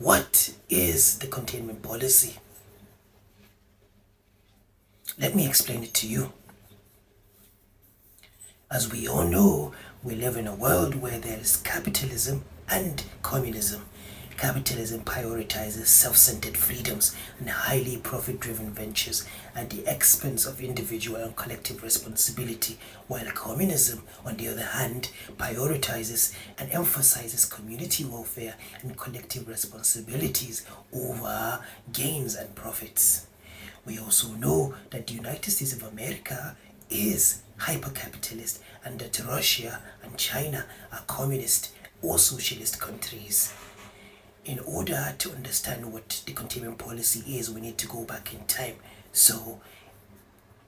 What is the containment policy? Let me explain it to you. As we all know, we live in a world where there is capitalism and communism. Capitalism prioritizes self-centered freedoms and highly profit-driven ventures at the expense of individual and collective responsibility, while communism, on the other hand, prioritizes and emphasizes community welfare and collective responsibilities over gains and profits. We also know that the United States of America is hyper-capitalist and that Russia and China are communist or socialist countries. In order to understand what the containment policy is, we need to go back in time. So,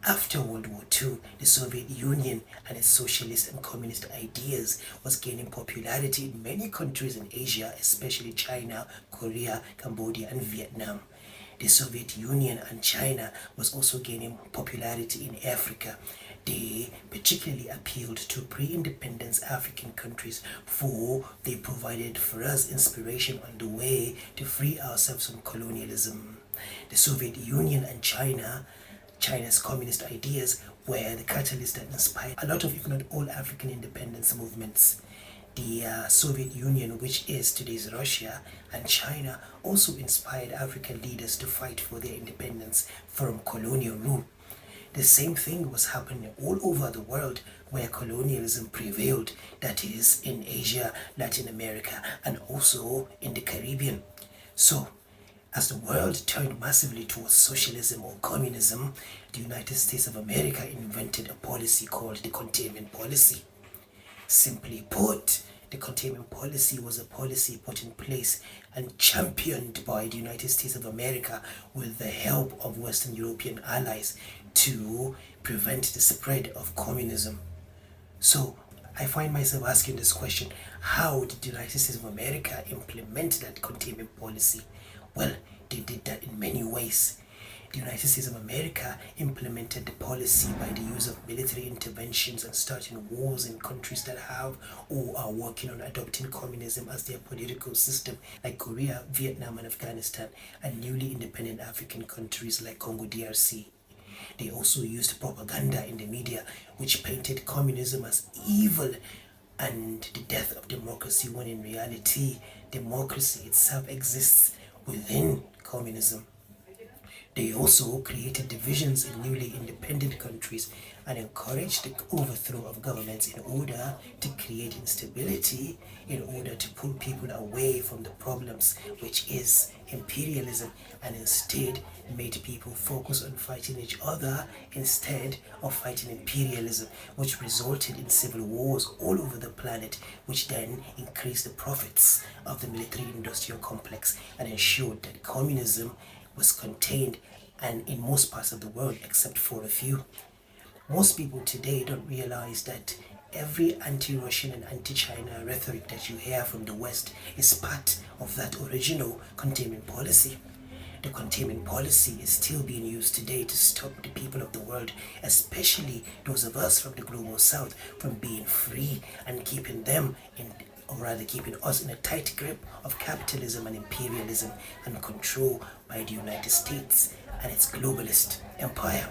after World War II, the Soviet Union and its socialist and communist ideas was gaining popularity in many countries in Asia, especially China, Korea, Cambodia, and Vietnam. The Soviet Union and China was also gaining popularity in Africa. They particularly appealed to pre-independence African countries, for they provided for us inspiration on the way to free ourselves from colonialism. The Soviet Union and China's communist ideas were the catalyst that inspired a lot of, if not all, African independence movements. The Soviet Union, which is today's Russia, and China also inspired African leaders to fight for their independence from colonial rule. The same thing was happening all over the world where colonialism prevailed, that is, in Asia, Latin America, and also in the Caribbean. So, as the world turned massively towards socialism or communism, the United States of America invented a policy called the containment policy. Simply put, the containment policy was a policy put in place and championed by the United States of America with the help of Western European allies to prevent the spread of communism. So, I find myself asking this question: how did the United States of America implement that containment policy? Well, they did that in many ways. The United States of America implemented the policy by the use of military interventions and starting wars in countries that have or are working on adopting communism as their political system, like Korea, Vietnam, and Afghanistan, and newly independent African countries like Congo DRC. They also used propaganda in the media, which painted communism as evil and the death of democracy, when in reality, democracy itself exists within communism. They also created divisions in newly independent countries and encouraged the overthrow of governments in order to create instability, in order to pull people away from the problems, which is imperialism, and instead made people focus on fighting each other instead of fighting imperialism, which resulted in civil wars all over the planet, which then increased the profits of the military industrial complex and ensured that communism was contained and in most parts of the world except for a few. Most people today don't realize that every anti-Russian and anti-China rhetoric that you hear from the West is part of that original containment policy. The containment policy is still being used today to stop the people of the world, especially those of us from the global south, from being free and keeping them in, or rather keeping us in a tight grip of capitalism and imperialism and control by the United States and its globalist empire.